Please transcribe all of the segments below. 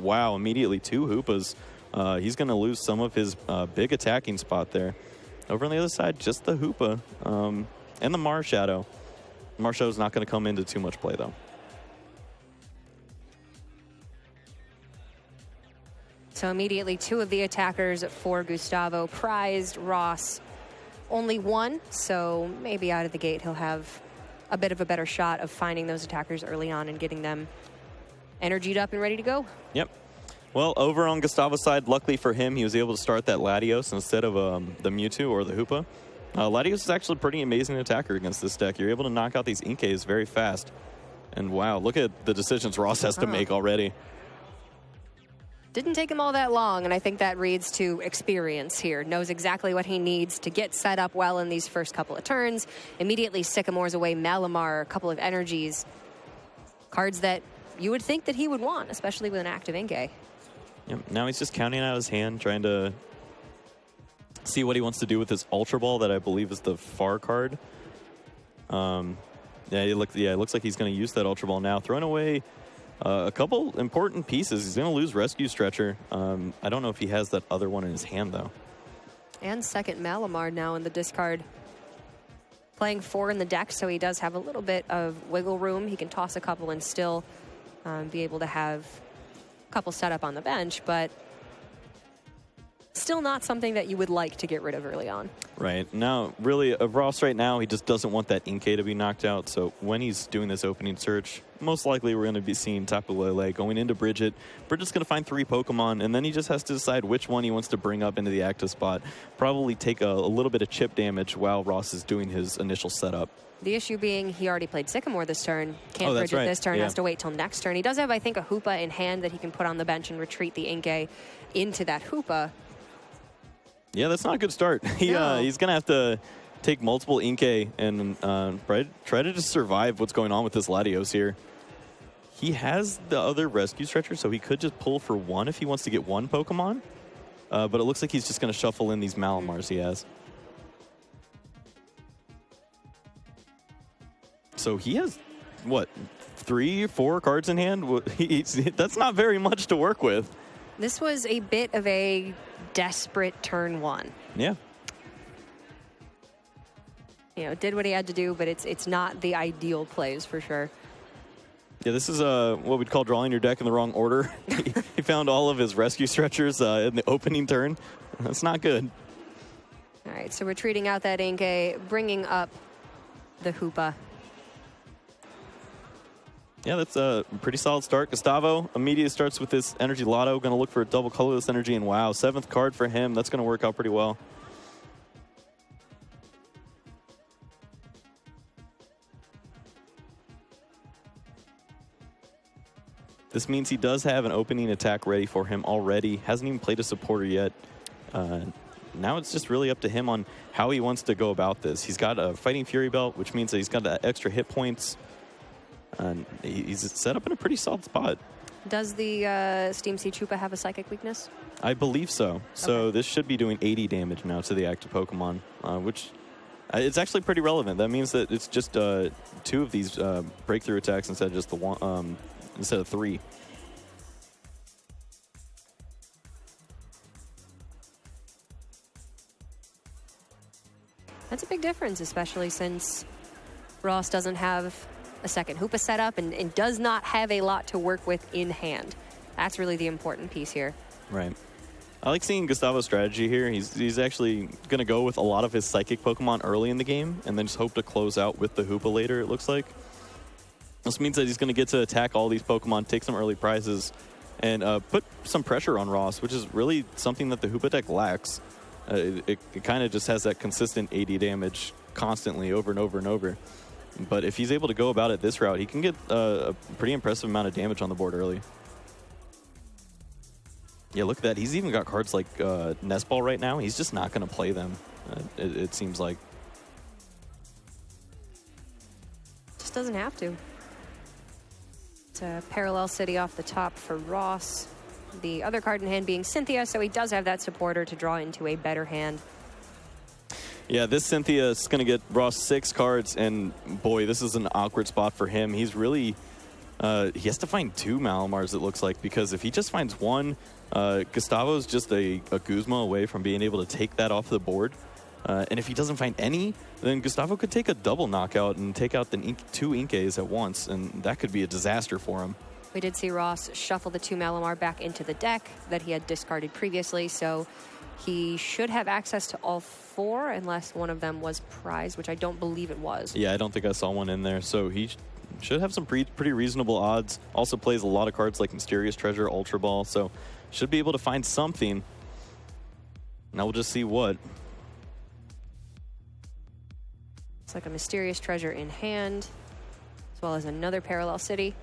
wow, immediately 2 Hoopas. He's going to lose some of his big attacking spot there. Over on the other side, just the Hoopa and the Mars Shadow. Mars Shadow's not going to come into too much play, though. So immediately 2 of the attackers for Gustavo prized. Ross only 1, so maybe out of the gate he'll have a bit of a better shot of finding those attackers early on and getting them energied up and ready to go. Yep. Well, over on Gustavo's side, luckily for him, he was able to start that Latios instead of the Mewtwo or the Hoopa. Latios is actually a pretty amazing attacker against this deck. You're able to knock out these Inkays very fast. And wow, look at the decisions Ross has to make already. Didn't take him all that long, and I think that reads to experience here. Knows exactly what he needs to get set up well in these first couple of turns. Immediately Sycamore's away Malamar, a couple of energies. Cards that you would think that he would want, especially with an active Inkay. Yep. Now he's just counting out his hand, trying to see what he wants to do with his Ultra Ball that I believe is the far card. It looks like he's going to use that Ultra Ball now. Throwing away a couple important pieces. He's going to lose Rescue Stretcher. I don't know if he has that other one in his hand, though. And second Malamar now in the discard. Playing 4 in the deck, so he does have a little bit of wiggle room. He can toss a couple and still be able to have a couple set up on the bench, but still not something that you would like to get rid of early on. Right. Now, really, Ross right now, he just doesn't want that Inkay to be knocked out. So when he's doing this opening search, most likely we're going to be seeing Tapu Lele going into Bridget. Bridget's going to find 3 Pokemon, and then he just has to decide which one he wants to bring up into the active spot. Probably take a little bit of chip damage while Ross is doing his initial setup. The issue being he already played Sycamore this turn. Can't Bridget this turn, has to wait till next turn. He does have, I think, a Hoopa in hand that he can put on the bench and retreat the Inkay into that Hoopa. Yeah, that's not a good start. He's going to have to take multiple Inkay and try to just survive what's going on with this Latios here. He has the other Rescue Stretcher, so he could just pull for 1 if he wants to get 1 Pokemon. But it looks like he's just going to shuffle in these Malamars he has. So he has, what, 3 or 4 cards in hand? That's not very much to work with. This was a bit of a desperate turn 1. Yeah. You know, did what he had to do, but it's not the ideal plays for sure. Yeah, this is what we'd call drawing your deck in the wrong order. He found all of his Rescue Stretchers in the opening turn. That's not good. All right, so retreating out that Inkay, bringing up the Hoopa. Yeah, that's a pretty solid start. Gustavo immediately starts with this Energy Lotto. Going to look for a double colorless energy, and wow, 7th card for him. That's going to work out pretty well. This means he does have an opening attack ready for him already. Hasn't even played a supporter yet. Now it's just really up to him on how he wants to go about this. He's got a Fighting Fury Belt, which means that he's got that extra hit points. And he's set up in a pretty solid spot. Does the Steam Sea Chupa have a Psychic weakness? I believe so. So this should be doing 80 damage now to the active Pokemon, which it's actually pretty relevant. That means that it's just 2 of these breakthrough attacks instead of just the 1, instead of 3. That's a big difference, especially since Ross doesn't have a second Hoopa set up and does not have a lot to work with in hand. That's really the important piece here. Right. I like seeing Gustavo's strategy here. He's actually going to go with a lot of his Psychic Pokemon early in the game and then just hope to close out with the Hoopa later, it looks like. This means that he's going to get to attack all these Pokemon, take some early prizes, and put some pressure on Ross, which is really something that the Hoopa deck lacks. It kind of just has that consistent 80 damage constantly over and over and over. But if he's able to go about it this route, he can get a pretty impressive amount of damage on the board early. Yeah, look at that. He's even got cards like Nest Ball right now. He's just not going to play them, it seems like. Just doesn't have to. It's a Parallel City off the top for Ross. The other card in hand being Cynthia, so he does have that supporter to draw into a better hand. Yeah, this Cynthia is going to get Ross 6 cards, and boy, this is an awkward spot for him. He's really He has to find 2 Malamars, it looks like, because if he just finds one, Gustavo's just a Guzma away from being able to take that off the board. And if he doesn't find any, then Gustavo could take a double knockout and take out the 2 Inques at once, and that could be a disaster for him. We did see Ross shuffle the 2 Malamar back into the deck that he had discarded previously, so he should have access to all 4 unless one of them was prized, which I don't believe it was. Yeah, I don't think I saw one in there, so he should have some pretty reasonable odds. Also plays a lot of cards like Mysterious Treasure, Ultra Ball, so should be able to find something. Now we'll just see what. It's like a Mysterious Treasure in hand, as well as another Parallel City.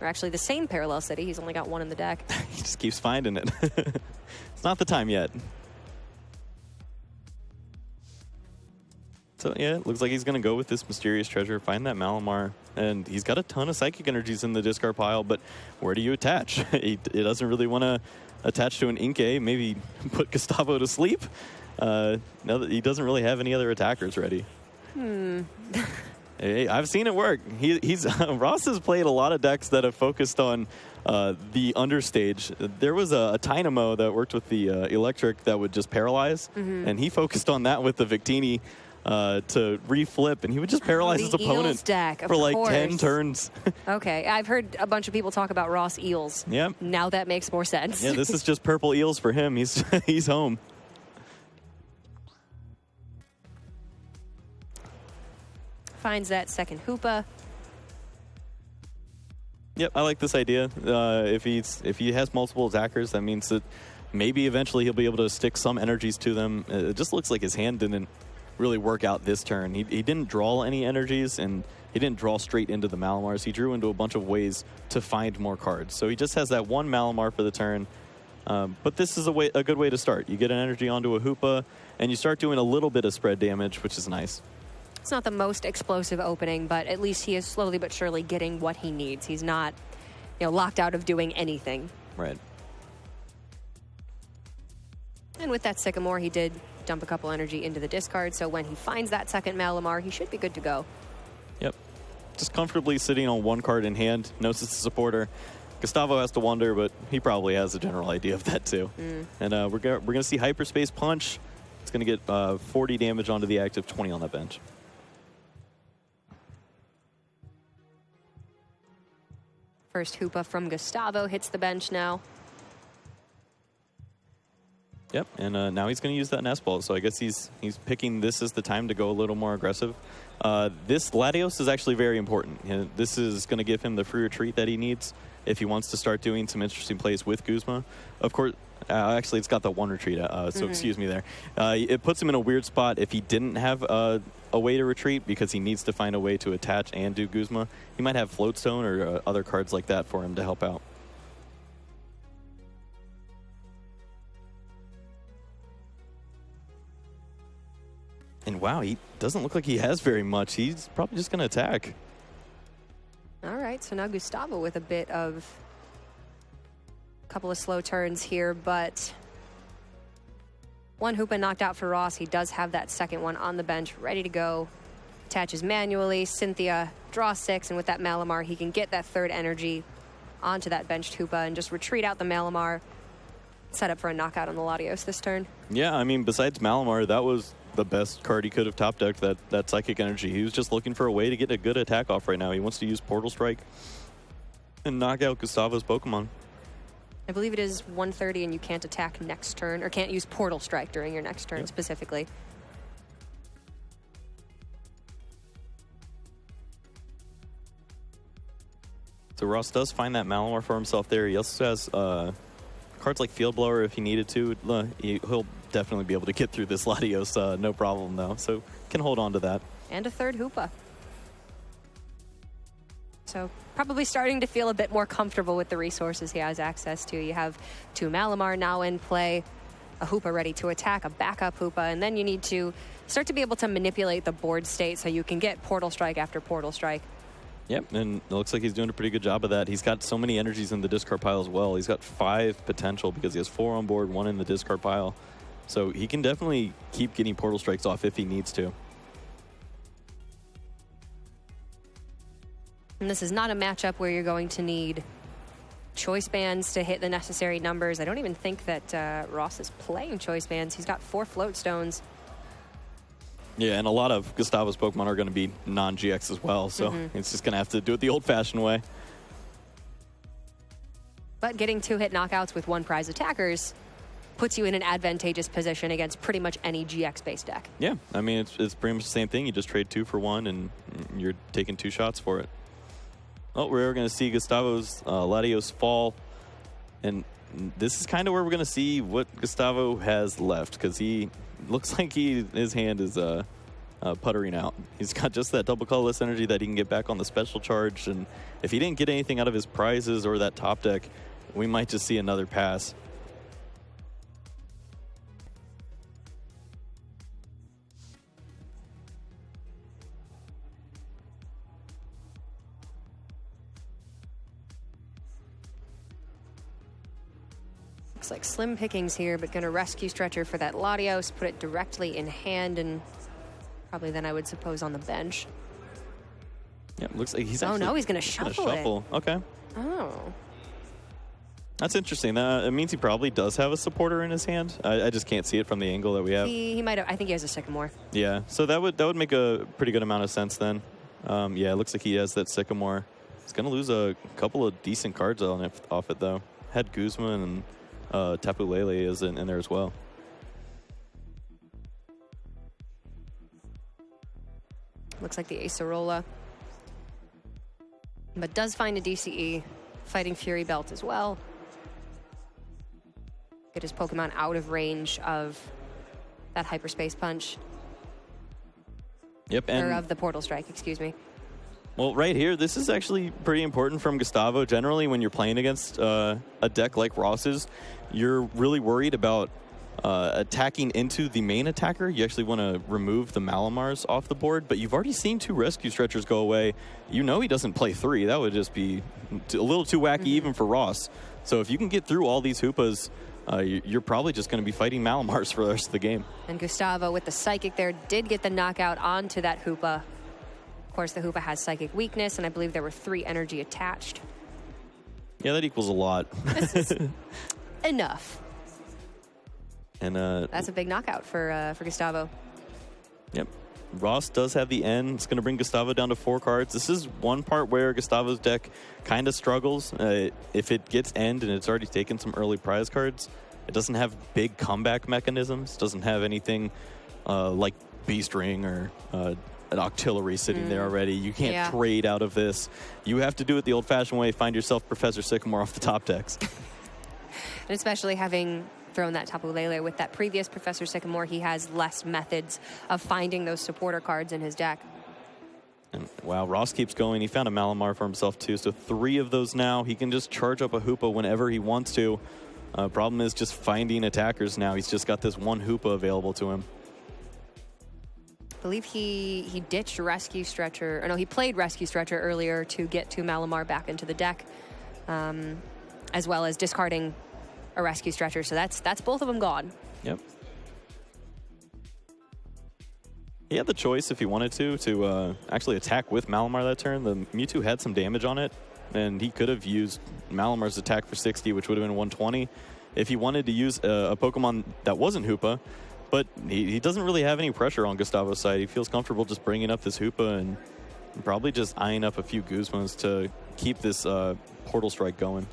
Or actually the same Parallel City. He's only got one in the deck. He just keeps finding it. It's not the time yet. So yeah, it looks like he's going to go with this Mysterious Treasure, find that Malamar, and he's got a ton of Psychic Energies in the discard pile, but where do you attach? He doesn't really want to attach to an Inkay, maybe put Gustavo to sleep. Now that he doesn't really have any other attackers ready. Hey, I've seen it work. Ross has played a lot of decks that have focused on the understage. There was a Tynamo that worked with the Electric that would just paralyze, and he focused on that with the Victini to reflip, and he would just paralyze his opponent deck, for like course. 10 turns. Okay, I've heard a bunch of people talk about Ross Eels. Yep. Now that makes more sense. Yeah, this is just purple eels for him. He's home. Finds that second Hoopa. Yep, I like this idea. If he has multiple attackers, that means that maybe eventually he'll be able to stick some energies to them. It just looks like his hand didn't really work out this turn. He didn't draw any energies, and he didn't draw straight into the Malamars. He drew into a bunch of ways to find more cards. So he just has that one Malamar for the turn. But this is a good way to start. You get an energy onto a Hoopa, and you start doing a little bit of spread damage, which is nice. It's not the most explosive opening, but at least he is slowly but surely getting what he needs. He's not, locked out of doing anything. Right. And with that Sycamore, he did dump a couple energy into the discard, so when he finds that second Malamar, he should be good to go. Yep. Just comfortably sitting on one card in hand, knows it's a supporter. Gustavo has to wonder, but he probably has a general idea of that too. And we're going to see Hyperspace Punch. It's going to get 40 damage onto the active, 20 on that bench. First Hoopa from Gustavo hits the bench now. Yep, and now he's going to use that Nest Ball, so I guess he's picking this as the time to go a little more aggressive. This Latios is actually very important. This is going to give him the free retreat that he needs if he wants to start doing some interesting plays with Guzma. Of course, actually, it's got the one retreat, so excuse me there. It puts him in a weird spot if he didn't have a way to retreat, because he needs to find a way to attach and do Guzma. He might have Floatstone or other cards like that for him to help out. And wow, he doesn't look like he has very much. He's probably just going to attack. All right, so now Gustavo with a bit of a couple of slow turns here, but one Hoopa knocked out for Ross. He does have that second one on the bench ready to go. Attaches manually. Cynthia draws 6, and with that Malamar, he can get that third energy onto that benched Hoopa and just retreat out the Malamar. Set up for a knockout on the Latios this turn. Yeah, I mean, besides Malamar, that was the best card he could have top decked, that Psychic Energy. He was just looking for a way to get a good attack off right now. He wants to use Portal Strike and knock out Gustavo's Pokemon. I believe it is 1:30 and you can't attack next turn, or can't use Portal Strike during your next turn specifically. So Ross does find that Malamar for himself there. He also has cards like Field Blower if he needed to. He'll definitely be able to get through this Latios, no problem though. So can hold on to that. And a third Hoopa. So probably starting to feel a bit more comfortable with the resources he has access to. You have 2 Malamar now in play, a Hoopa ready to attack, a backup Hoopa, and then you need to start to be able to manipulate the board state so you can get Portal Strike after Portal Strike. Yep, and it looks like he's doing a pretty good job of that. He's got so many energies in the discard pile as well. He's got 5 potential because he has 4 on board, 1 in the discard pile. So he can definitely keep getting Portal Strikes off if he needs to. And this is not a matchup where you're going to need choice bands to hit the necessary numbers. I don't even think that Ross is playing choice bands. He's got 4 float stones. Yeah, and a lot of Gustavo's Pokemon are going to be non-GX as well, so it's just going to have to do it the old-fashioned way. But getting 2-hit knockouts with 1 prize attackers puts you in an advantageous position against pretty much any GX-based deck. Yeah, I mean, it's pretty much the same thing. You just trade 2 for 1, and you're taking 2 shots for it. Oh, we're going to see Gustavo's Latios fall, and this is kind of where we're going to see what Gustavo has left, because he looks like his hand is puttering out. He's got just that double colorless energy that he can get back on the special charge, and if he didn't get anything out of his prizes or that top deck, we might just see another pass. Looks like slim pickings here, but going to rescue Stretcher for that Latios, put it directly in hand, and probably then I would suppose on the bench. Yeah, looks like he's Oh actually no, he's going to shuffle it. Okay. Oh. That's interesting. It means he probably does have a supporter in his hand. I just can't see it from the angle that we have. He might have. I think he has a Sycamore. Yeah, so that would make a pretty good amount of sense then. Yeah, it looks like he has that Sycamore. He's going to lose a couple of decent cards off it, though. Had Guzman and Tapu Lele is in there as well. Looks like the Acerola. But does find a DCE. Fighting Fury Belt as well. Get his Pokemon out of range of that Hyperspace Punch. Yep, or of the Portal Strike, excuse me. Well, right here, this is actually pretty important from Gustavo. Generally, when you're playing against a deck like Ross's, you're really worried about attacking into the main attacker. You actually want to remove the Malamars off the board, but you've already seen 2 Rescue Stretchers go away. You know he doesn't play 3. That would just be a little too wacky even for Ross. So if you can get through all these Hoopas, you're probably just going to be fighting Malamars for the rest of the game. And Gustavo with the Psychic there did get the knockout onto that Hoopa. Of course, the Hoopa has Psychic Weakness, and I believe there were 3 energy attached. Yeah, that equals a lot. This is enough. And that's a big knockout for Gustavo. Yep. Ross does have the N. It's going to bring Gustavo down to 4 cards. This is one part where Gustavo's deck kind of struggles. If it gets end and it's already taken some early prize cards, it doesn't have big comeback mechanisms. Doesn't have anything like Beast Ring or an Octillery sitting there already. You can't trade out of this. You have to do it the old-fashioned way. Find yourself Professor Sycamore off the top decks. And especially having thrown that Tapu Lele with that previous Professor Sycamore, he has less methods of finding those supporter cards in his deck. And wow, Ross keeps going. He found a Malamar for himself too, so 3 of those now. He can just charge up a Hoopa whenever he wants to. Problem is just finding attackers now. He's just got this 1 Hoopa available to him. I believe he ditched Rescue Stretcher, or no, he played Rescue Stretcher earlier to get 2 Malamar back into the deck, as well as discarding a Rescue Stretcher, so that's both of them gone. Yep. He had the choice if he wanted to actually attack with Malamar that turn. The Mewtwo had some damage on it, and he could have used Malamar's attack for 60, which would have been 120, if he wanted to use a Pokemon that wasn't Hoopa. But he doesn't really have any pressure on Gustavo's side. He feels comfortable just bringing up this Hoopa and probably just eyeing up a few Guzmans to keep this Portal Strike going.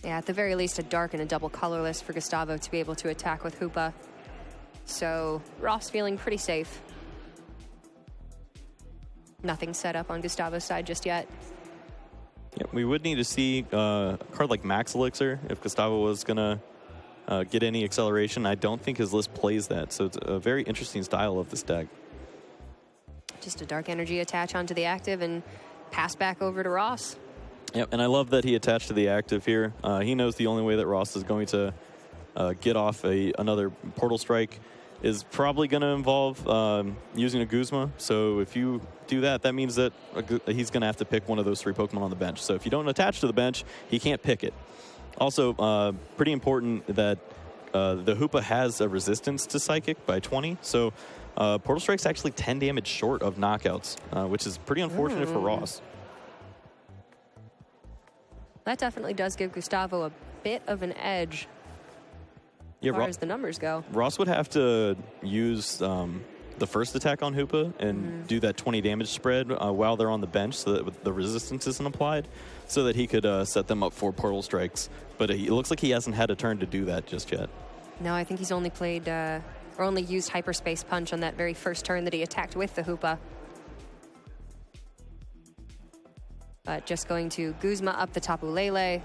Yeah, at the very least, a dark and a double colorless for Gustavo to be able to attack with Hoopa. So Ross feeling pretty safe. Nothing set up on Gustavo's side just yet. Yeah, we would need to see a card like Max Elixir if Gustavo was going to get any acceleration. I don't think his list plays that, so it's a very interesting style of this deck. Just a dark energy attach onto the active and pass back over to Ross. Yep, and I love that he attached to the active here. He knows the only way that Ross is going to get off another Portal Strike is probably going to involve using a Guzma. So if you do that, that means that he's going to have to pick one of those 3 Pokemon on the bench. So if you don't attach to the bench, he can't pick it. Also, pretty important that the Hoopa has a resistance to Psychic by 20. So Portal Strike's actually 10 damage short of knockouts, which is pretty unfortunate for Ross. That definitely does give Gustavo a bit of an edge as far as the numbers go. Ross would have to use the first attack on Hoopa and do that 20 damage spread while they're on the bench so that the resistance isn't applied, so that he could set them up for Portal Strikes. But it looks like he hasn't had a turn to do that just yet. No, I think he's only played or only used Hyperspace Punch on that very first turn that he attacked with the Hoopa. But just going to Guzma up the Tapu Lele.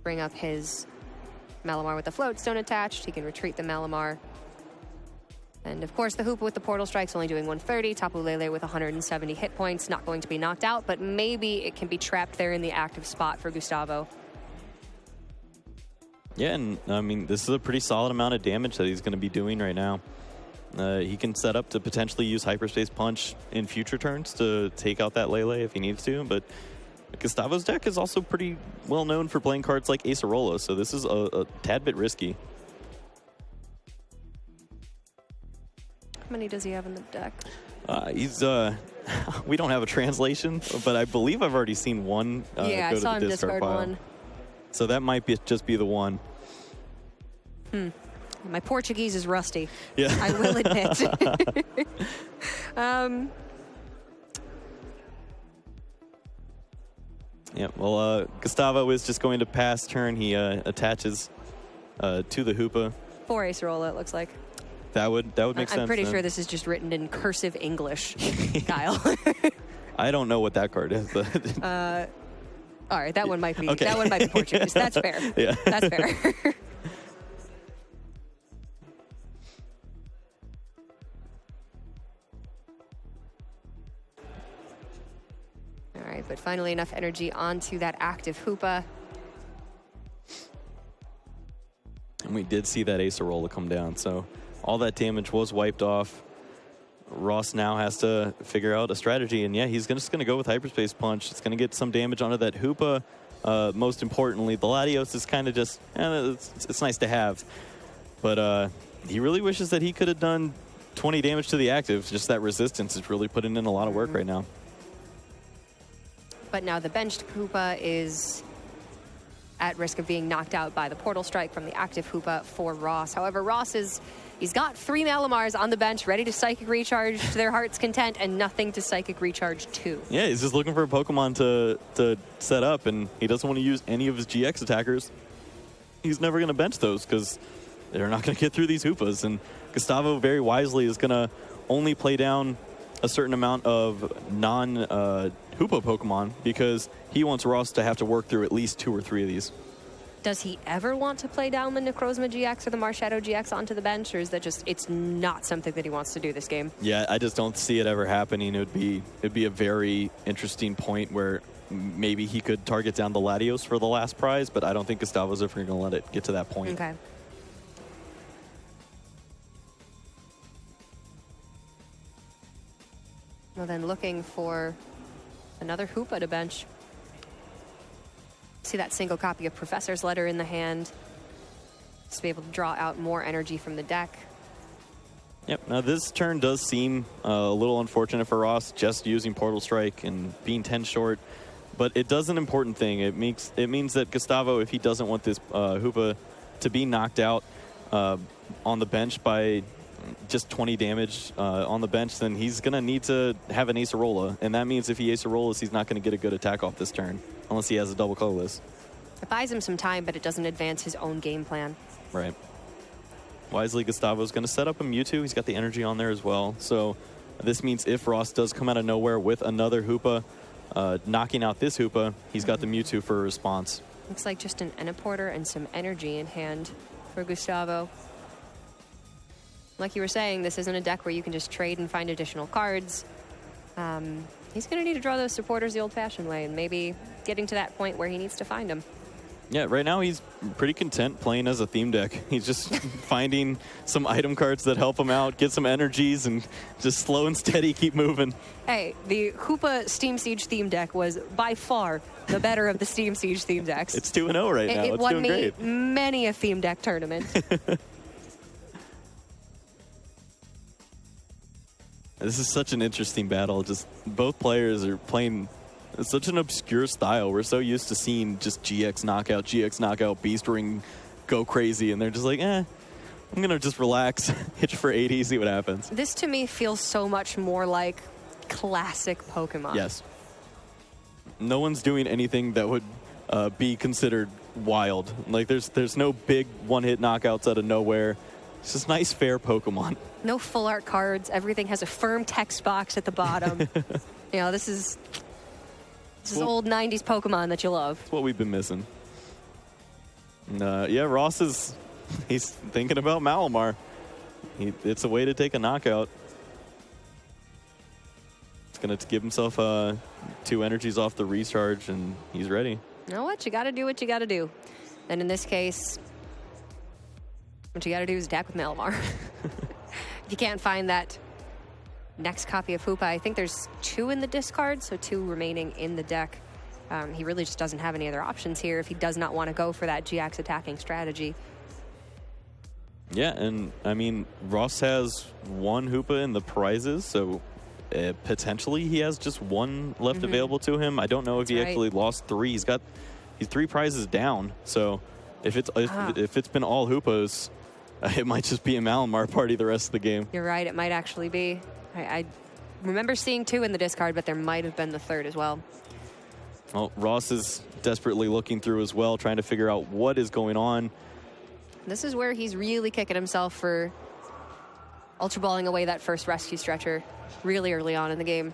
Bring up his Malamar with the Float Stone attached. He can retreat the Malamar. And of course, the Hoopa with the Portal Strike's only doing 130. Tapu Lele with 170 hit points. Not going to be knocked out, but maybe it can be trapped there in the active spot for Gustavo. Yeah, and I mean, this is a pretty solid amount of damage that he's going to be doing right now. He can set up to potentially use Hyperspace Punch in future turns to take out that Lele if he needs to, but Gustavo's deck is also pretty well known for playing cards like Acerola, so this is a tad bit risky. How many does he have in the deck? We don't have a translation, but I believe I've already seen one yeah, go I saw to the him discard pile. one. So that might just be the one. My Portuguese is rusty. Yeah. I will admit. Yeah, well, Gustavo is just going to pass turn. He attaches to the Hoopa. 4 Acerola, it looks like. That would make sense. I'm pretty then. sure this is just written in cursive English, Kyle. I don't know what that card is. But all right, that one might be okay. that one might be Portuguese. That's fair. Yeah. That's fair. All right, but finally enough energy onto that active Hoopa. And we did see that Acerola come down, so all that damage was wiped off. Ross now has to figure out a strategy, and yeah, he's just going to go with Hyperspace Punch. It's going to get some damage onto that Hoopa. Most importantly, the Latios is kind of just, it's nice to have. But he really wishes that he could have done 20 damage to the active. Just that resistance is really putting in a lot of work right now. But now the benched Hoopa is at risk of being knocked out by the Portal Strike from the active Hoopa for Ross. However, Ross he's got 3 Malamars on the bench ready to Psychic Recharge to their heart's content and nothing to Psychic Recharge to. Yeah, he's just looking for a Pokemon to set up, and he doesn't want to use any of his GX attackers. He's never going to bench those because they're not going to get through these Hoopas. And Gustavo very wisely is going to only play down a certain amount of non-Hoopa Pokemon because he wants Ross to have to work through at least 2 or 3 of these. Does he ever want to play down the Necrozma GX or the Marshadow GX onto the bench, or is that just, it's not something that he wants to do this game? Yeah, I just don't see it ever happening. It'd be a very interesting point where maybe he could target down the Latios for the last prize, but I don't think Gustavo's ever going to let it get to that point. Okay. Well, then looking for another Hoopa to bench. See that single copy of Professor's Letter in the hand. Just to be able to draw out more energy from the deck. Yep, now this turn does seem a little unfortunate for Ross, just using Portal Strike and being 10 short. But it does an important thing. It means that Gustavo, if he doesn't want this Hoopa to be knocked out on the bench by just 20 damage on the bench, then he's going to need to have an Acerola. And that means if he Acerolas, he's not going to get a good attack off this turn, unless he has a double colorless. It buys him some time, but it doesn't advance his own game plan. Right. Wisely, Gustavo's going to set up a Mewtwo. He's got the energy on there as well. So this means if Ross does come out of nowhere with another Hoopa, knocking out this Hoopa, he's got the Mewtwo for a response. Looks like just an Enniporter and some energy in hand for Gustavo. Like you were saying, this isn't a deck where you can just trade and find additional cards. He's going to need to draw those supporters the old-fashioned way and maybe getting to that point where he needs to find them. Yeah, right now he's pretty content playing as a theme deck. He's just finding some item cards that help him out, get some energies, and just slow and steady keep moving. Hey, the Hoopa Steam Siege theme deck was by far the better of the Steam Siege theme decks. It's 2-0 right now. It It's doing won me great. many a theme deck tournament. This is such an interesting battle. Just both players are playing such an obscure style. We're so used to seeing just GX knockout, Beast Ring go crazy, and they're just like, I'm going to just relax, hit you for 80, see what happens. This to me feels so much more like classic Pokemon. Yes. No one's doing anything that would be considered wild. Like, there's no big one-hit knockouts out of nowhere. It's just nice, fair Pokemon. No full art cards. Everything has a firm text box at the bottom. This is old 90s Pokemon that you love. That's what we've been missing. And, Ross he's thinking about Malamar. It's a way to take a knockout. He's going to give himself 2 energies off the recharge, and he's ready. You know what? You got to do what you got to do. And in this case, what you got to do is attack with Malamar. If you can't find that next copy of Hoopa, I think there's 2 in the discard, so 2 remaining in the deck. He really just doesn't have any other options here if he does not want to go for that GX attacking strategy. Yeah, and I mean, Ross has 1 Hoopa in the prizes, so potentially he has just 1 left available to him. I don't know if he actually lost 3. He's 3 prizes down, so if it's been all Hoopas, it might just be a Malamar party the rest of the game. You're right, it might actually be. I remember seeing 2 in the discard, but there might have been the 3rd as well. Well, Ross is desperately looking through as well, trying to figure out what is going on. This is where he's really kicking himself for Ultra Balling away that first rescue stretcher really early on in the game.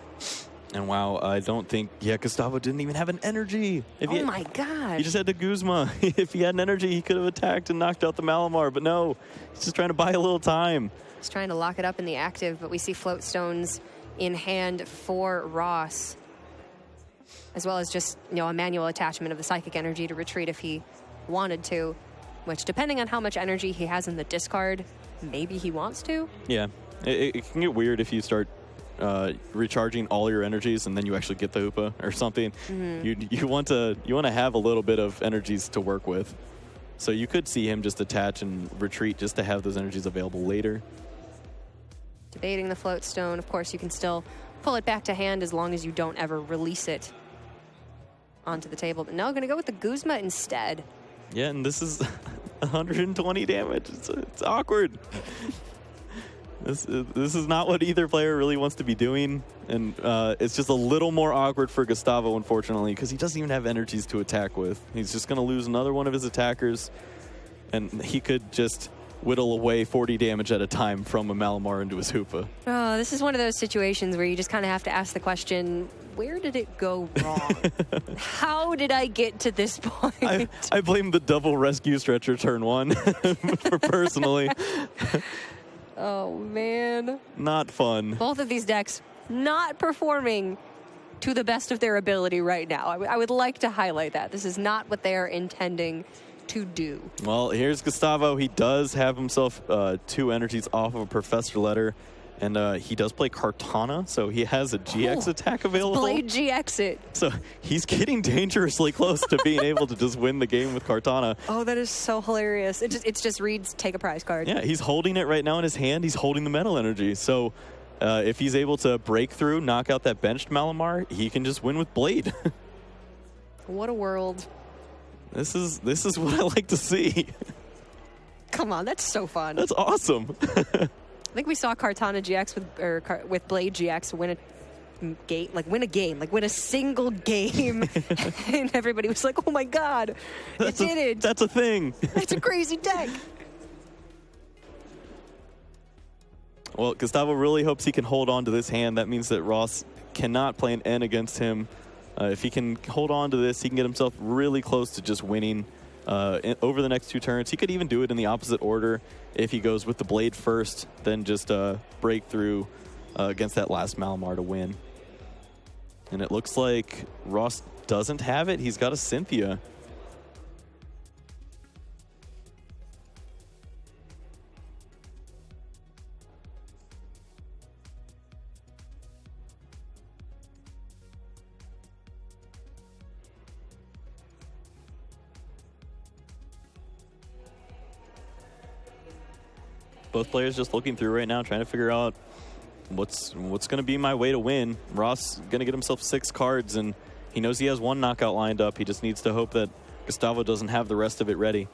And wow, I don't think, Gustavo didn't even have an energy. My God. He just had the Guzma. If he had an energy, he could have attacked and knocked out the Malamar, but no, he's just trying to buy a little time. He's trying to lock it up in the active, but we see Float Stones in hand for Ross, as well as just, a manual attachment of the Psychic Energy to retreat if he wanted to, which, depending on how much energy he has in the discard, maybe he wants to. Yeah, it can get weird if you start recharging all your energies and then you actually get the Hoopa or something. You want to have a little bit of energies to work with, so you could see him just attach and retreat just to have those energies available later. Debating the Float Stone, of course you can still pull it back to hand as long as you don't ever release it onto the table, but no, gonna go with the Guzma instead. Yeah, and this is 120 damage. It's awkward. This is not what either player really wants to be doing, and it's just a little more awkward for Gustavo, unfortunately, because he doesn't even have energies to attack with. He's just going to lose another one of his attackers, and he could just whittle away 40 damage at a time from a Malamar into his Hoopa. Oh, this is one of those situations where you just kind of have to ask the question, where did it go wrong? How did I get to this point? I blame the double rescue stretcher turn 1 for personally. Oh, man. Not fun. Both of these decks not performing to the best of their ability right now. I would like to highlight that. This is not what they are intending to do. Well, here's Gustavo. He does have himself 2 energies off of a Professor Letter, and he does play Kartana, so he has a GX attack available. Blade GX it. So he's getting dangerously close to being able to just win the game with Kartana. Oh, that is so hilarious. It just reads, take a prize card. Yeah, he's holding it right now in his hand. He's holding the Metal Energy. So if he's able to break through, knock out that benched Malamar, he can just win with Blade. What a world. This is what I like to see. Come on, that's so fun. That's awesome. I think we saw Kartana GX with Blade GX win a single game, and everybody was like, "Oh my God, it did it! That's a thing. That's a crazy deck." Well, Gustavo really hopes he can hold on to this hand. That means that Ross cannot play an N against him. If he can hold on to this, he can get himself really close to just winning over the next 2 turns. He could even do it in the opposite order if he goes with the Blade first, then just break through against that last Malamar to win. And it looks like Ross doesn't have it. He's got a Cynthia. Both players just looking through right now, trying to figure out what's going to be my way to win? Ross going to get himself 6 cards, and he knows he has 1 knockout lined up. He just needs to hope that Gustavo doesn't have the rest of it ready.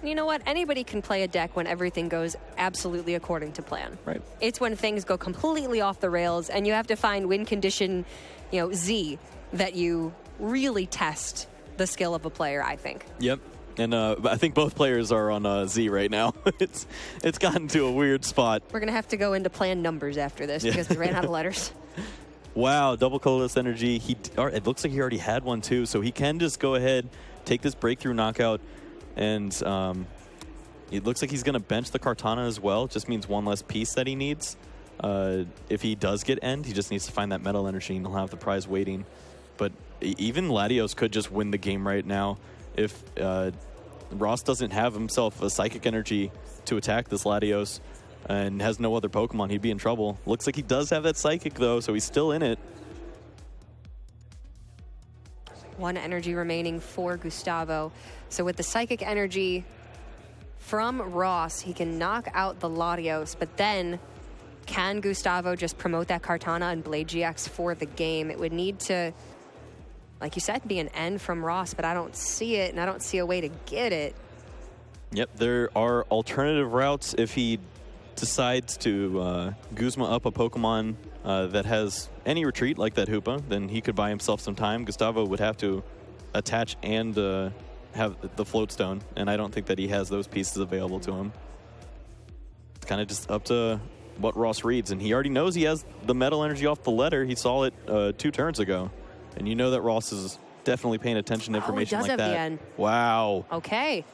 You know what? Anybody can play a deck when everything goes absolutely according to plan. Right. It's when things go completely off the rails and you have to find win condition, Z, that you really test the skill of a player, I think. Yep. And I think both players are on Z right now. It's gotten to a weird spot. We're going to have to go into plan numbers after this because we ran out of letters. Wow, double colorless energy. It looks like he already had one too, so he can just go ahead, take this breakthrough knockout, and it looks like he's going to bench the Kartana as well. It just means 1 less piece that he needs. If he does get end, he just needs to find that metal energy, and he'll have the prize waiting. But even Latios could just win the game right now. If Ross doesn't have himself a psychic energy to attack this Latios and has no other Pokemon, he'd be in trouble. Looks like he does have that psychic, though, so he's still in it. 1 energy remaining for Gustavo. So with the psychic energy from Ross, he can knock out the Latios, but then can Gustavo just promote that Kartana and Blade GX for the game? It would need to, like you said, be an end from Ross, but I don't see it, and I don't see a way to get it. Yep, there are alternative routes if he decides to Guzma up a Pokemon that has any retreat, like that Hoopa, then he could buy himself some time. Gustavo would have to attach and have the Float Stone, and I don't think that he has those pieces available to him. It's kind of just up to what Ross reads, and he already knows he has the metal energy off the letter. He saw it 2 turns ago, and you know that Ross is definitely paying attention to information like that. The end. Wow. Okay.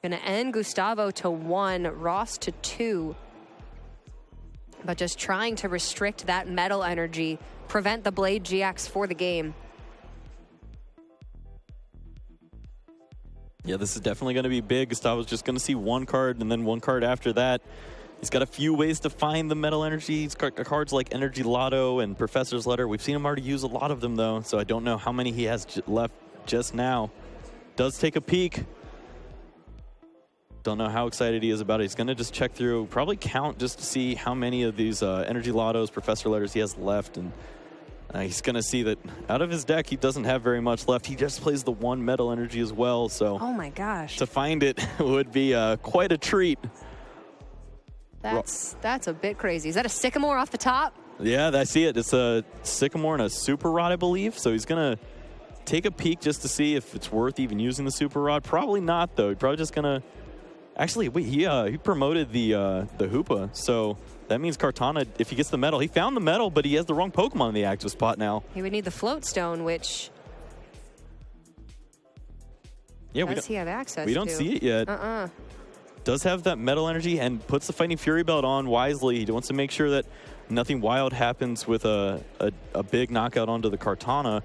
Gonna end Gustavo to 1, Ross to 2. But just trying to restrict that metal energy, prevent the Blade GX for the game. Yeah, this is definitely going to be big. Gustavo's just going to see 1 card and then 1 card after that. He's got a few ways to find the metal energy. He's got cards like Energy Lotto and Professor's Letter. We've seen him already use a lot of them, though, so I don't know how many he has left just now. Does take a peek. Don't know how excited he is about it. He's going to just check through, probably count just to see how many of these Energy Lottos, Professor Letters he has left. And he's going to see that out of his deck, he doesn't have very much left. He just plays the 1 metal energy as well. So oh my gosh, to find it would be quite a treat. That's a bit crazy. Is that a Sycamore off the top? Yeah, I see it. It's a Sycamore and a Super Rod, I believe. So he's going to take a peek just to see if it's worth even using the Super Rod. Probably not, though. He's probably just going to... Actually, wait, he promoted the Hoopa, so that means Kartana, if he gets the metal, he found the metal, but he has the wrong Pokemon in the active spot now. He would need the Float Stone, which does he have access to? We don't see it yet. Does have that metal energy and puts the Fighting Fury Belt on wisely. He wants to make sure that nothing wild happens with a big knockout onto the Kartana.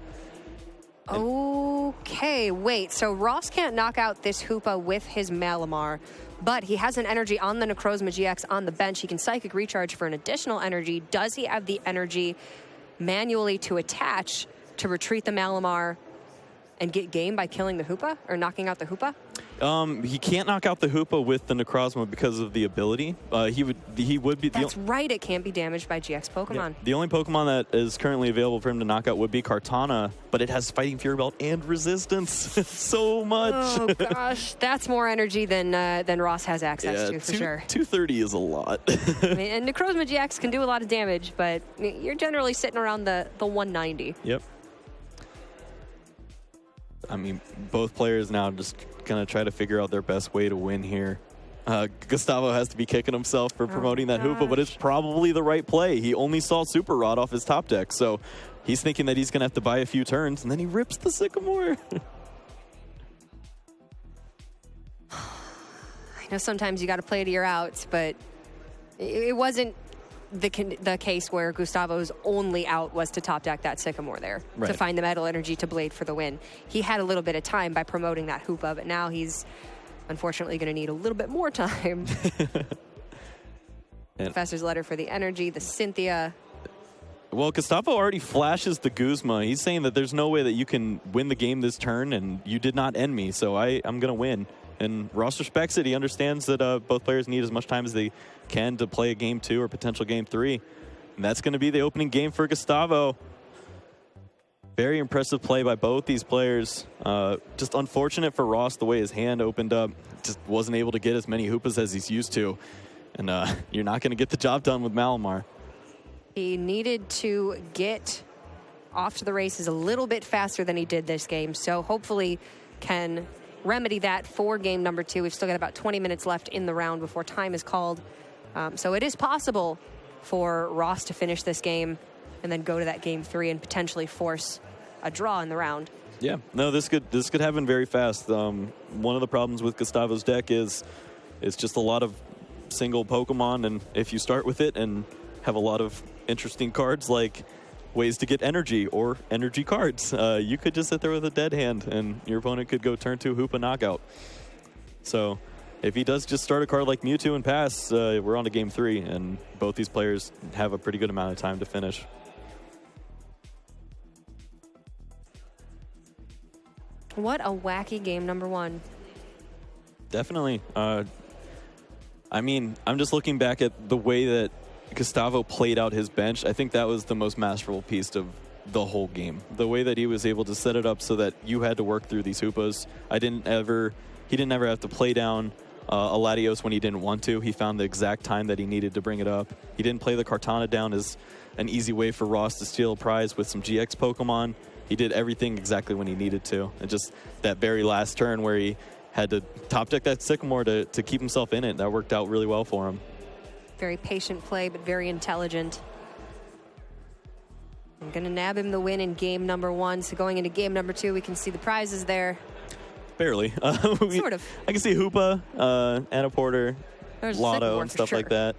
Okay, wait. So Ross can't knock out this Hoopa with his Malamar, but he has an energy on the Necrozma GX on the bench. He can Psychic Recharge for an additional energy. Does he have the energy manually to attach to retreat the Malamar and get game by killing the Hoopa or knocking out the Hoopa? He can't knock out the Hoopa with the Necrozma because of the ability. He would be. That's right. It can't be damaged by GX Pokemon. Yeah. The only Pokemon that is currently available for him to knock out would be Kartana, but it has Fighting Fury Belt and Resistance. So much. Oh gosh, that's more energy than Ross has access to for sure. 230 is a lot. I mean, and Necrozma GX can do a lot of damage, but you're generally sitting around the 190. Yep. I mean, both players now just going to try to figure out their best way to win here. Gustavo has to be kicking himself for promoting that Hoopa, but it's probably the right play. He only saw Super Rod off his top deck, so he's thinking that he's going to have to buy a few turns, and then he rips the Sycamore. I know sometimes you got to play to your outs, but it wasn't the case where Gustavo's only out was to top deck that Sycamore there to find the metal energy to Blade for the win. He had a little bit of time by promoting that Hoopa, but now he's unfortunately going to need a little bit more time. Professor's Letter for the energy, the Cynthia. Well, Gustavo already flashes the Guzma. He's saying that there's no way that you can win the game this turn, and you did not end me, so I'm going to win. And Ross respects it. He understands that both players need as much time as they can to play a game 2 or potential game 3. And that's going to be the opening game for Gustavo. Very impressive play by both these players. Just unfortunate for Ross the way his hand opened up. Just wasn't able to get as many hoopas as he's used to. And you're not going to get the job done with Malamar. He needed to get off to the races a little bit faster than he did this game. So hopefully can remedy that for game number 2. We've still got about 20 minutes left in the round before time is called. So it is possible for Ross to finish this game and then go to that game 3 and potentially force a draw in the round. Yeah, no, this could happen very fast. One of the problems with Gustavo's deck is it's just a lot of single Pokemon, and if you start with it and have a lot of interesting cards like ways to get energy or energy cards, you could just sit there with a dead hand and your opponent could go turn 2 Hoopa knockout. So if he does just start a card like Mewtwo and pass, we're on to game 3, and both these players have a pretty good amount of time to finish. What a wacky game number 1. Definitely. I mean, I'm just looking back at the way that Gustavo played out his bench. I think that was the most masterful piece of the whole game. The way that he was able to set it up so that you had to work through these Hoopas. He didn't ever have to play down a Latios when he didn't want to. He found the exact time that he needed to bring it up. He didn't play the Kartana down as an easy way for Ross to steal a prize with some GX Pokemon. He did everything exactly when he needed to. And just that very last turn where he had to top deck that Sycamore to keep himself in it, that worked out really well for him. Very patient play, but very intelligent. I'm going to nab him the win in game number 1. So going into game number 2, we can see the prizes there. Barely. Sort of. I can see Hoopa, Anaporter, There's Lotto, and for stuff sure. like that.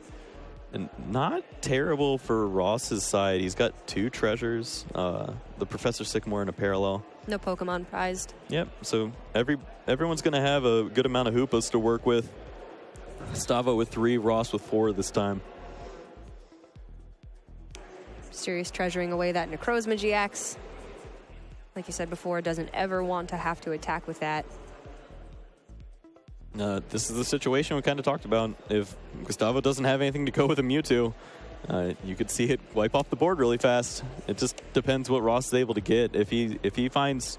And not terrible for Ross's side. He's got 2 treasures, the Professor Sycamore and a Parallel. No Pokemon prized. Yep, so everyone's going to have a good amount of Hoopas to work with. Gustavo with 3, Ross with 4 this time. Mysterious treasuring away that Necrozma GX. Like you said before, doesn't ever want to have to attack with that. This is the situation we kind of talked about. If Gustavo doesn't have anything to go with a Mewtwo, you could see it wipe off the board really fast. It just depends what Ross is able to get. If he finds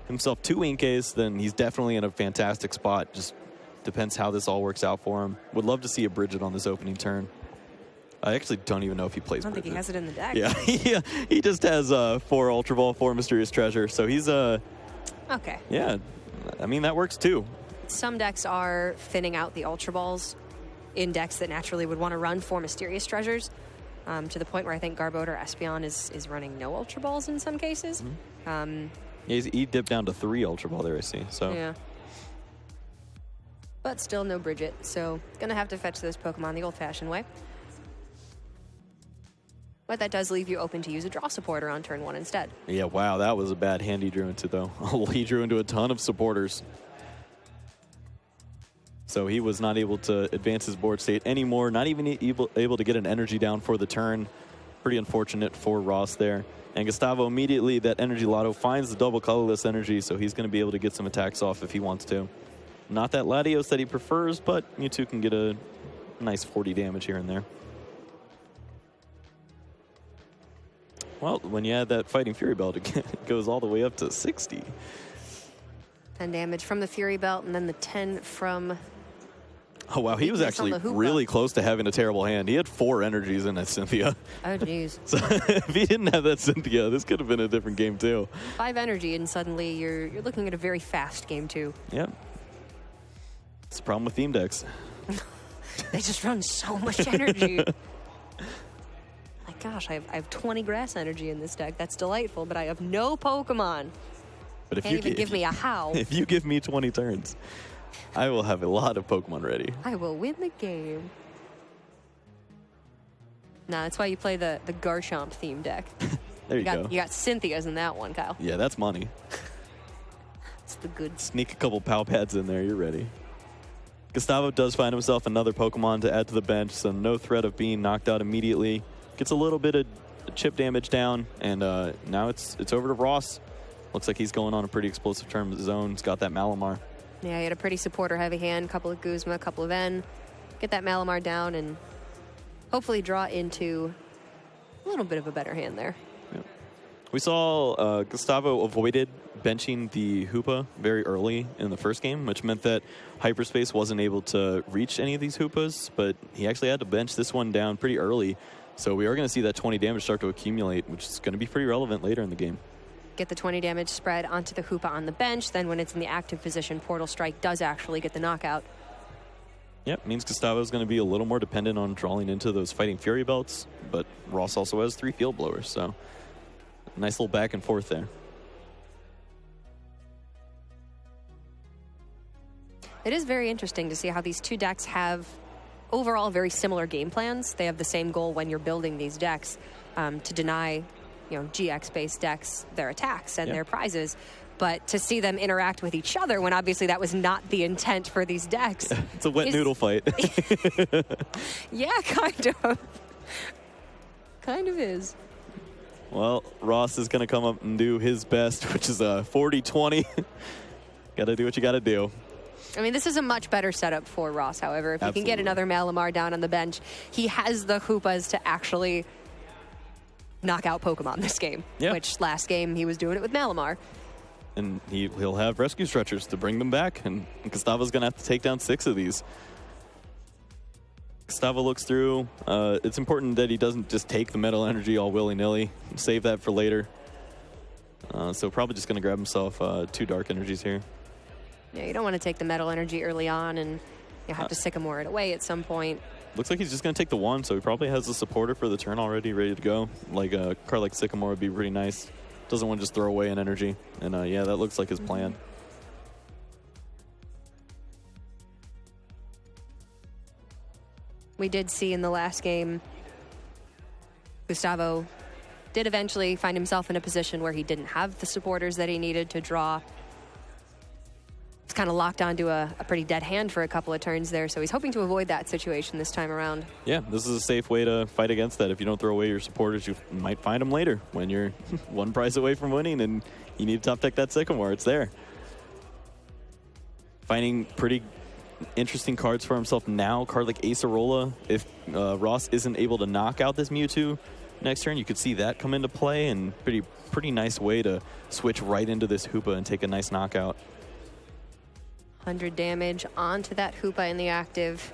himself 2 Inkays, then he's definitely in a fantastic spot. Just depends how this all works out for him. Would love to see a Bridget on this opening turn. I actually don't even know if he plays I don't Bridget. think he has it in the deck. Yeah, he just has 4 Ultra Ball, 4 Mysterious Treasure. So he's Okay. yeah, I mean, that works too. Some decks are thinning out the Ultra Balls in decks that naturally would want to run 4 Mysterious Treasures, to the point where I think Garbode or Espeon is running no Ultra Balls in some cases. Yeah, he dipped down to 3 Ultra Ball there, I see. So Yeah. But still no Bridget, so gonna have to fetch those Pokemon the old-fashioned way. But that does leave you open to use a draw supporter on turn 1 instead. Yeah, wow, that was a bad hand he drew into, though. He drew into a ton of supporters. So he was not able to advance his board state anymore, not even able to get an energy down for the turn. Pretty unfortunate for Ross there. And Gustavo immediately, that Energy Lotto finds the double colorless energy, so he's going to be able to get some attacks off if he wants to. Not that Latios that he prefers, but Mewtwo can get a nice 40 damage here and there. Well, when you add that Fighting Fury Belt, it goes all the way up to 60. 10 damage from the Fury Belt, and then the 10 from... Oh, wow. He was actually really close to having a terrible hand. He had 4 energies in that Cynthia. Oh, jeez. So if he didn't have that Cynthia, this could have been a different game, too. 5 energy, and suddenly you're looking at a very fast game, too. Yep. It's the problem with theme decks. They just run so much energy. My gosh, I have 20 grass energy in this deck. That's delightful, but I have no Pokemon. But if Can't even give me a how. If you give me 20 turns, I will have a lot of Pokemon ready. I will win the game. Nah, that's why you play the Garchomp theme deck. There you go. You got Cynthias in that one, Kyle. Yeah, that's money. It's the good. Sneak a couple Pow Pads in there, you're ready. Gustavo does find himself another Pokemon to add to the bench, so no threat of being knocked out immediately. Gets a little bit of chip damage down, and now it's over to Ross. Looks like he's going on a pretty explosive turn of his own. He's got that Malamar. Yeah, he had a pretty supporter-heavy hand, couple of Guzma, a couple of N. Get that Malamar down and hopefully draw into a little bit of a better hand there. Yeah. We saw Gustavo avoided benching the Hoopa very early in the first game, which meant that Hyperspace wasn't able to reach any of these Hoopas, but he actually had to bench this one down pretty early. So we are going to see that 20 damage start to accumulate, which is going to be pretty relevant later in the game. Get the 20 damage spread onto the Hoopa on the bench. Then when it's in the active position, Portal Strike does actually get the knockout. Yep, means Gustavo's going to be a little more dependent on drawing into those Fighting Fury belts, but Ross also has 3 field blowers, so nice little back and forth there. It is very interesting to see how these two decks have overall very similar game plans. They have the same goal when you're building these decks, to deny, GX-based decks their attacks and their prizes. But to see them interact with each other when obviously that was not the intent for these decks. It's a wet noodle fight. Yeah, kind of. Kind of is. Well, Ross is going to come up and do his best, which is a 40-20. Got to do what you got to do. I mean, this is a much better setup for Ross, however. If he can get another Malamar down on the bench, he has the Hoopas to actually knock out Pokemon this game, which last game he was doing it with Malamar. And he'll have rescue stretchers to bring them back, and Gustavo's going to have to take down 6 of these. Gustavo looks through. It's important that he doesn't just take the Metal Energy all willy-nilly. Save that for later. So probably just going to grab himself 2 Dark Energies here. Yeah, you don't want to take the Metal Energy early on, and you'll have to Sycamore it away at some point. Looks like he's just going to take the 1, so he probably has the supporter for the turn already ready to go. Like a card like Sycamore would be pretty nice. Doesn't want to just throw away an energy. And yeah, that looks like his plan. We did see in the last game, Gustavo did eventually find himself in a position where he didn't have the supporters that he needed to draw. He's kind of locked onto a pretty dead hand for a couple of turns there, so he's hoping to avoid that situation this time around. Yeah, this is a safe way to fight against that. If you don't throw away your supporters, you might find them later when you're 1 prize away from winning and you need to top deck that Sycamore. It's there. Finding pretty interesting cards for himself now. A card like Acerola. If Ross isn't able to knock out this Mewtwo next turn, you could see that come into play, and pretty nice way to switch right into this Hoopa and take a nice knockout. 100 damage onto that Hoopa in the active.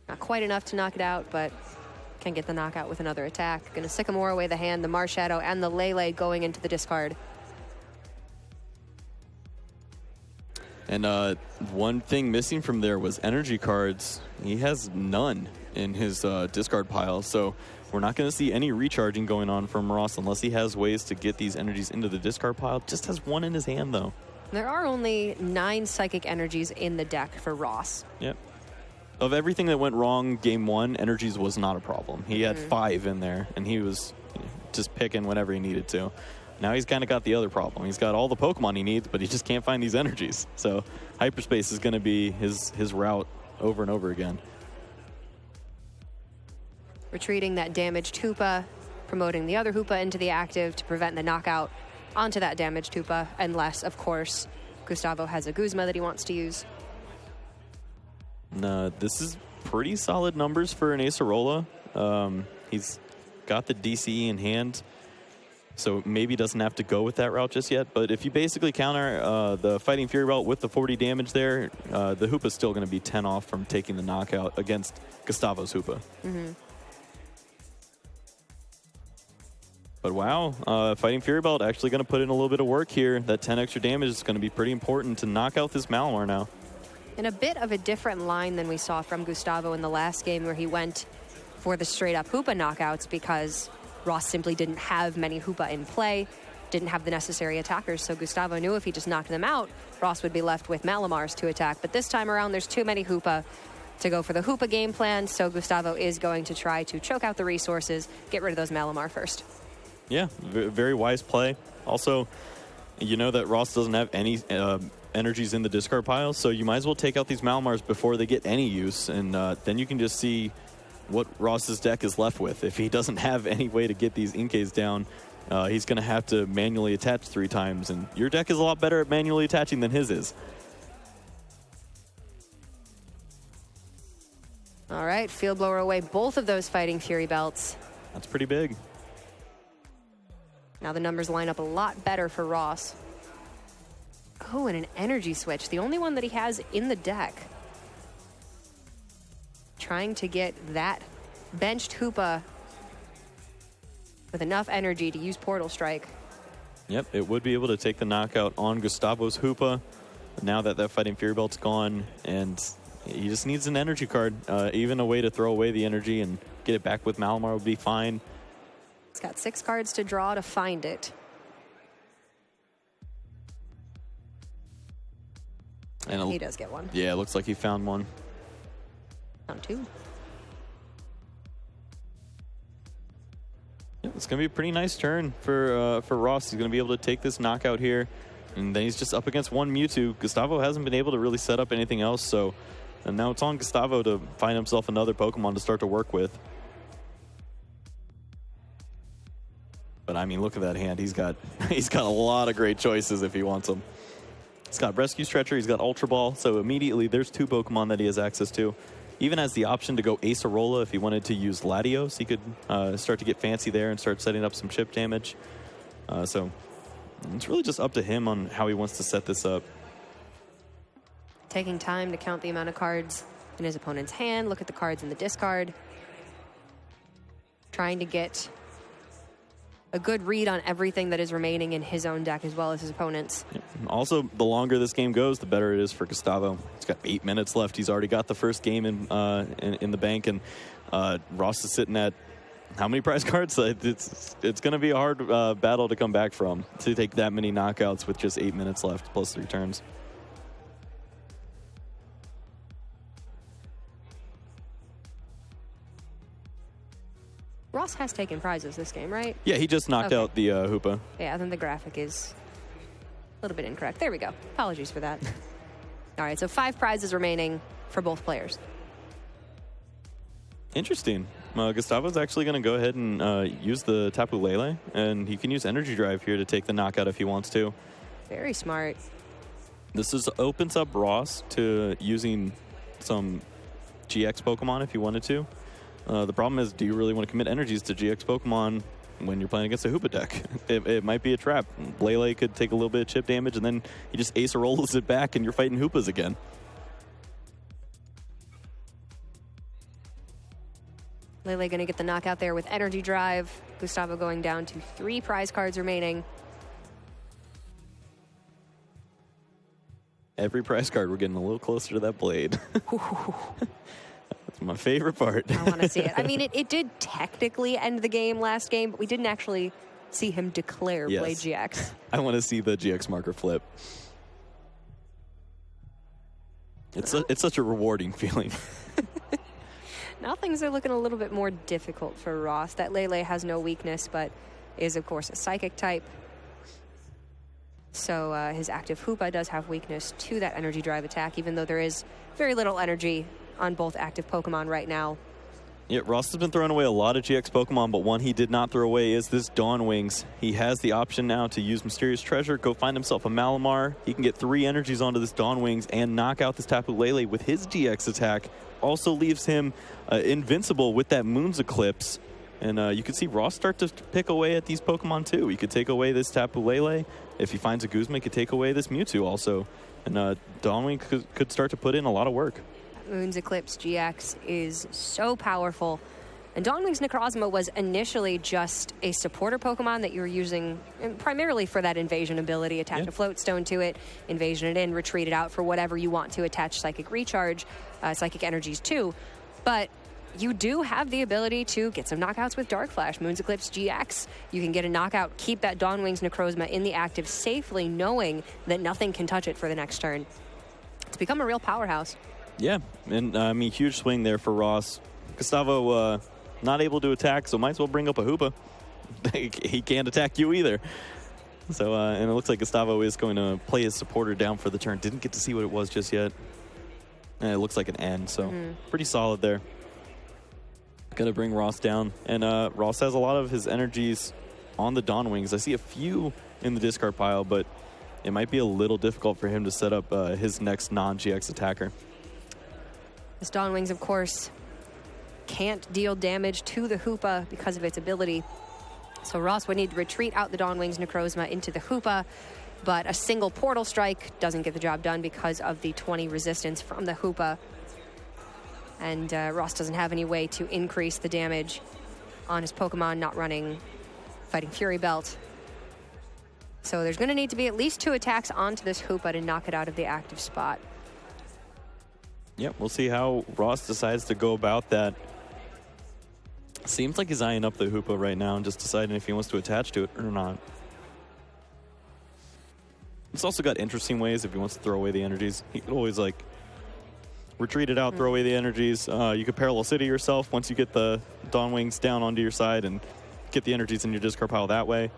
Not quite enough to knock it out, but can get the knockout with another attack. Going to Sycamore away the hand, the Marshadow, and the Lele going into the discard. And one thing missing from there was energy cards. He has none in his discard pile, so we're not going to see any recharging going on from Ross unless he has ways to get these energies into the discard pile. Just has 1 in his hand, though. There are only 9 Psychic Energies in the deck for Ross. Yep. Of everything that went wrong game 1, energies was not a problem. He had 5 in there, and he was just picking whenever he needed to. Now he's kind of got the other problem. He's got all the Pokemon he needs, but he just can't find these energies. So Hyperspace is going to be his route over and over again. Retreating that damaged Hoopa, promoting the other Hoopa into the active to prevent the knockout onto that damaged Hoopa, unless, of course, Gustavo has a Guzma that he wants to use. This is pretty solid numbers for an Acerola. He's got the DCE in hand, so maybe doesn't have to go with that route just yet. But if you basically counter the Fighting Fury route with the 40 damage there, the Hoopa's still going to be 10 off from taking the knockout against Gustavo's Hoopa. But wow, Fighting Fury Belt actually going to put in a little bit of work here. That 10 extra damage is going to be pretty important to knock out this Malamar now. In a bit of a different line than we saw from Gustavo in the last game, where he went for the straight-up Hoopa knockouts because Ross simply didn't have many Hoopa in play, didn't have the necessary attackers, so Gustavo knew if he just knocked them out, Ross would be left with Malamars to attack. But this time around, there's too many Hoopa to go for the Hoopa game plan, so Gustavo is going to try to choke out the resources, get rid of those Malamar first. Yeah, very wise play. Also, you know that Ross doesn't have any energies in the discard pile, so you might as well take out these Malamars before they get any use, and then you can just see what Ross's deck is left with. If he doesn't have any way to get these Inkays down he's going to have to manually attach 3 times, and your deck is a lot better at manually attaching than his is. All right, Field Blower away both of those Fighting Fury belts. That's pretty big. Now the numbers line up a lot better for Ross. Oh, and an energy switch, the only one that he has in the deck. Trying to get that benched Hoopa with enough energy to use Portal Strike. Yep, it would be able to take the knockout on Gustavo's Hoopa now that that Fighting Fury belt's gone, and he just needs an energy card. Even a way to throw away the energy and get it back with Malamar would be fine. He's got 6 cards to draw to find it. And he does get one. Yeah, it looks like he found one. Found 2. Yeah, it's going to be a pretty nice turn for Ross. He's going to be able to take this knockout here, and then he's just up against one Mewtwo. Gustavo hasn't been able to really set up anything else, so and now it's on Gustavo to find himself another Pokemon to start to work with. But I mean, look at that hand. He's got a lot of great choices if he wants them. He's got Rescue Stretcher, he's got Ultra Ball, so immediately there's 2 Pokemon that he has access to. Even has the option to go Acerola if he wanted to use Latios. He could start to get fancy there and start setting up some chip damage. So it's really just up to him on how he wants to set this up. Taking time to count the amount of cards in his opponent's hand, look at the cards in the discard. Trying to get a good read on everything that is remaining in his own deck as well as his opponent's. Yep. Also, the longer this game goes, the better it is for Gustavo. He's got 8 minutes left. He's already got the first game in the bank, and Ross is sitting at how many prize cards? It's going to be a hard battle to come back from, to take that many knockouts with just 8 minutes left plus 3 turns. Ross has taken prizes this game, right? Yeah, he just knocked out the Hoopa. Yeah, then the graphic is a little bit incorrect. There we go. Apologies for that. All right, so 5 prizes remaining for both players. Interesting. Gustavo's actually going to go ahead and use the Tapu Lele, and he can use Energy Drive here to take the knockout if he wants to. Very smart. This opens up Ross to using some GX Pokemon if he wanted to. The problem is, do you really want to commit energies to GX Pokemon when you're playing against a Hoopa deck? It might be a trap. Lele could take a little bit of chip damage, and then he just Acerolas it back, and you're fighting Hoopas again. Lele going to get the knockout there with Energy Drive. Gustavo going down to 3 prize cards remaining. Every prize card, we're getting a little closer to that blade. That's my favorite part. I want to see it. I mean, it did technically end the game last game, but we didn't actually see him declare Blade GX. I want to see the GX marker flip. It's such a rewarding feeling. Now things are looking a little bit more difficult for Ross. That Lele has no weakness, but is, of course, a Psychic type. So his active Hoopa does have weakness to that Energy Drive attack, even though there is very little energy on both active Pokemon right now. Yeah, Ross has been throwing away a lot of GX Pokemon, but one he did not throw away is this Dawn Wings. He has the option now to use Mysterious Treasure, go find himself a Malamar. He can get 3 energies onto this Dawn Wings and knock out this Tapu Lele with his GX attack. Also leaves him invincible with that Moon's Eclipse. And you can see Ross start to pick away at these Pokemon too. He could take away this Tapu Lele. If he finds a Guzma, he could take away this Mewtwo also. And Dawnwing could start to put in a lot of work. Moon's Eclipse GX is so powerful. And Dawnwing's Necrozma was initially just a supporter Pokemon that you were using primarily for that invasion ability. Attach a Float Stone to it, invasion it in, retreat it out for whatever you want to attach Psychic Recharge, Psychic Energies to. But you do have the ability to get some knockouts with Dark Flash. Moon's Eclipse GX, you can get a knockout, keep that Dawnwing's Necrozma in the active safely, knowing that nothing can touch it for the next turn. It's become a real powerhouse. Yeah, and I mean, huge swing there for Ross. Gustavo not able to attack, so might as well bring up a Hoopa. He can't attack you either. So, and it looks like Gustavo is going to play his supporter down for the turn. Didn't get to see what it was just yet. And it looks like an N, so pretty solid there. Going to bring Ross down. And Ross has a lot of his energies on the Dawn Wings. I see a few in the discard pile, but it might be a little difficult for him to set up his next non-GX attacker. This Dawn Wings, of course, can't deal damage to the Hoopa because of its ability. So Ross would need to retreat out the Dawn Wings Necrozma into the Hoopa, but a single Portal Strike doesn't get the job done because of the 20 resistance from the Hoopa. And Ross doesn't have any way to increase the damage on his Pokemon not running Fighting Fury Belt. So there's going to need to be at least 2 attacks onto this Hoopa to knock it out of the active spot. Yep, we'll see how Ross decides to go about that. Seems like he's eyeing up the Hoopa right now and just deciding if he wants to attach to it or not. It's also got interesting ways if he wants to throw away the energies. He could always, like, retreat it out, throw away the energies. You could Parallel City yourself once you get the Dawn Wings down onto your side and get the energies in your discard pile that way.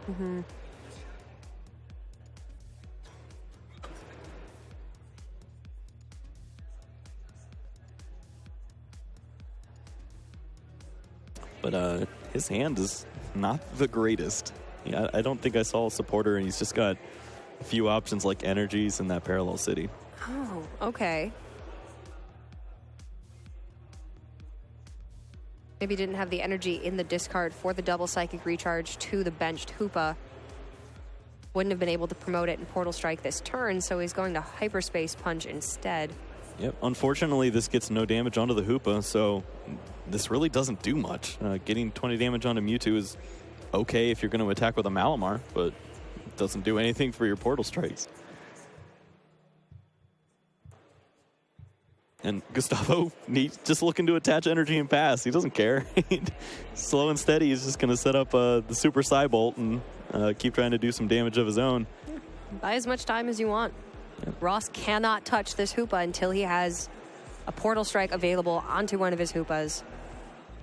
But his hand is not the greatest. Yeah, I don't think I saw a supporter, and he's just got a few options like energies and that Parallel City. Oh, okay. Maybe didn't have the energy in the discard for the double Psychic Recharge to the benched Hoopa. Wouldn't have been able to promote it in Portal Strike this turn, so he's going to Hyperspace Punch instead. Yep, unfortunately this gets no damage onto the Hoopa, so this really doesn't do much. Getting 20 damage onto Mewtwo is okay if you're going to attack with a Malamar, but it doesn't do anything for your Portal Strikes. And Gustavo, he's just looking to attach energy and pass. He doesn't care. Slow and steady, he's just going to set up the Super Psybolt and keep trying to do some damage of his own. Buy as much time as you want. Yep. Ross cannot touch this Hoopa until he has a Portal Strike available onto one of his Hoopas.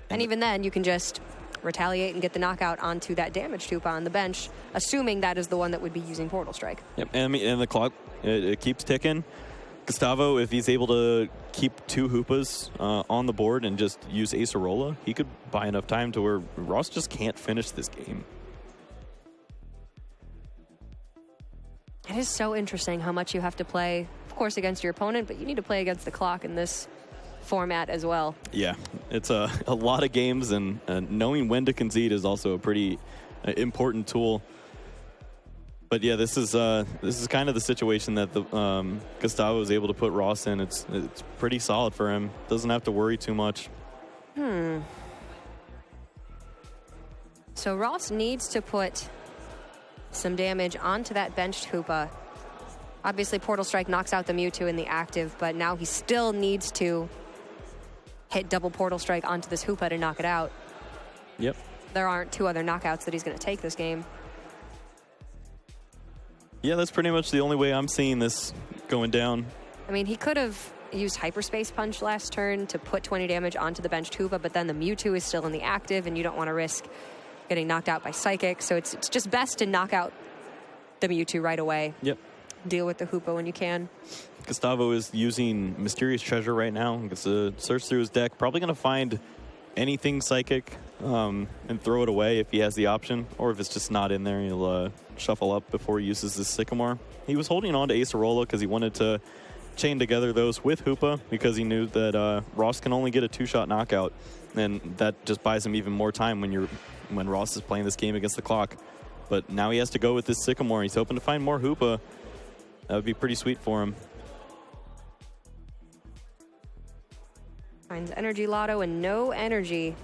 And even then, you can just retaliate and get the knockout onto that damaged Hoopa on the bench, assuming that is the one that would be using Portal Strike. Yep, and the clock, it keeps ticking. Gustavo, if he's able to keep 2 Hoopas on the board and just use Acerola, he could buy enough time to where Ross just can't finish this game. It is so interesting how much you have to play, of course, against your opponent, but you need to play against the clock in this format as well. Yeah, it's a lot of games, and knowing when to concede is also a pretty important tool. But yeah, this is kind of the situation that the Gustavo was able to put Ross in. It's pretty solid for him. Doesn't have to worry too much. So Ross needs to put some damage onto that benched Hoopa. Obviously, Portal Strike knocks out the Mewtwo in the active, but now he still needs to hit double Portal Strike onto this Hoopa to knock it out. Yep. There aren't 2 other knockouts that he's going to take this game. Yeah, that's pretty much the only way I'm seeing this going down. I mean, he could have used Hyperspace Punch last turn to put 20 damage onto the benched Hoopa, but then the Mewtwo is still in the active, and you don't want to risk getting knocked out by Psychic, so it's just best to knock out the Mewtwo right away. Yep. Deal with the Hoopa when you can. Gustavo is using Mysterious Treasure right now. He gets to search through his deck. Probably going to find anything Psychic and throw it away if he has the option, or if it's just not in there, he'll shuffle up before he uses the Sycamore. He was holding on to Acerola because he wanted to chain together those with Hoopa because he knew that Ross can only get a 2-shot knockout, and that just buys him even more time when Ross is playing this game against the clock. But now he has to go with this Sycamore. He's hoping to find more Hoopa. That would be pretty sweet for him. Finds Energy Lotto and no energy.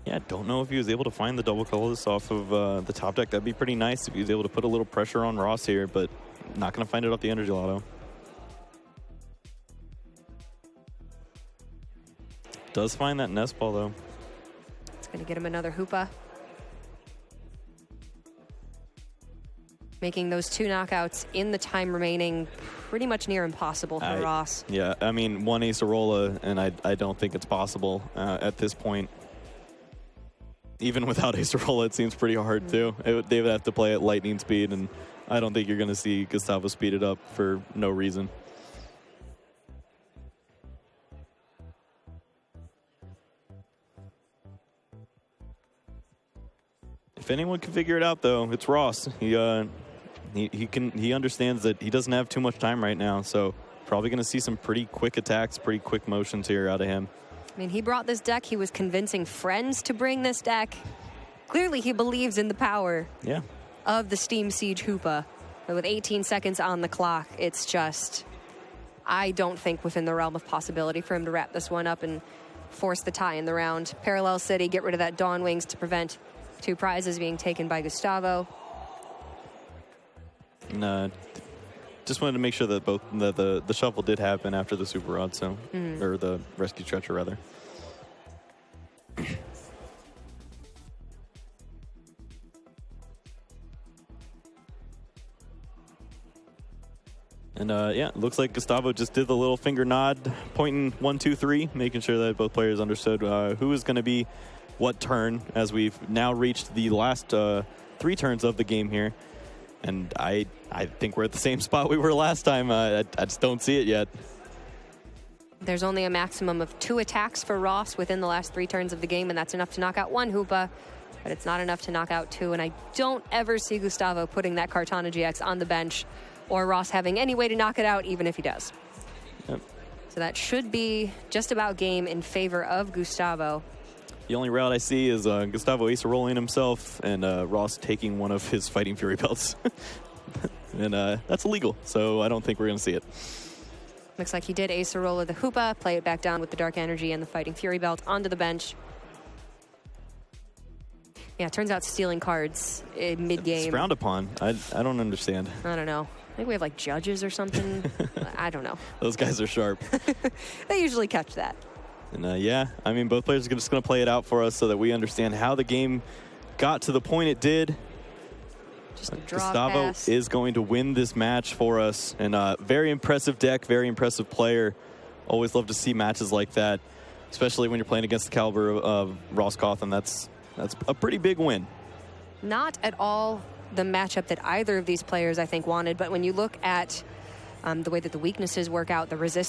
Yeah, I don't know if he was able to find the double colorless off of the top deck. That'd be pretty nice if he was able to put a little pressure on Ross here, but not going to find it off the Energy Lotto. Does find that Nest Ball, though. It's going to get him another Hoopa. Making those 2 knockouts in the time remaining pretty much near impossible for Ross. Yeah, I mean, 1 Acerola, and I don't think it's possible at this point. Even without Acerola, it seems pretty hard, too. They would have to play at lightning speed, and I don't think you're going to see Gustavo speed it up for no reason. If anyone can figure it out, though, it's Ross. He understands that he doesn't have too much time right now, so probably going to see some pretty quick attacks, pretty quick motions here out of him. I mean, he brought this deck. He was convincing friends to bring this deck. Clearly, he believes in the power of the Steam Siege Hoopa. But with 18 seconds on the clock, it's just, I don't think within the realm of possibility for him to wrap this one up and force the tie in the round. Parallel City, get rid of that Dawn Wings to prevent 2 prizes being taken by Gustavo. And, just wanted to make sure that both the shuffle did happen after the Super Rod, so or the Rescue Stretcher rather. And yeah, it looks like Gustavo just did the little finger nod, pointing 1, 2, 3, making sure that both players understood who is going to be what turn, as we've now reached the last 3 turns of the game here. And I think we're at the same spot we were last time. I just don't see it yet. There's only a maximum of 2 attacks for Ross within the last 3 turns of the game, and that's enough to knock out 1 Hoopa, but it's not enough to knock out 2. And I don't ever see Gustavo putting that Kartana GX on the bench, or Ross having any way to knock it out, even if he does. Yep. So that should be just about game in favor of Gustavo. The only route I see is Gustavo ace rolling himself and Ross taking one of his Fighting Fury belts. And that's illegal, so I don't think we're going to see it. Looks like he did ace a roll of the Hoopa, play it back down with the Dark Energy and the Fighting Fury belt onto the bench. Yeah, it turns out stealing cards mid-game. It's frowned upon. I don't understand. I don't know. I think we have like judges or something. I don't know. Those guys are sharp. They usually catch that. And yeah, I mean, both players are just going to play it out for us so that we understand how the game got to the point it did. Just a draw Gustavo pass. is going to win this match for us. And very impressive deck, very impressive player. Always love to see matches like that, especially when you're playing against the caliber of Ross Cawthon. That's a pretty big win. Not at all the matchup that either of these players, I think, wanted. But when you look at the way that the weaknesses work out, the resistance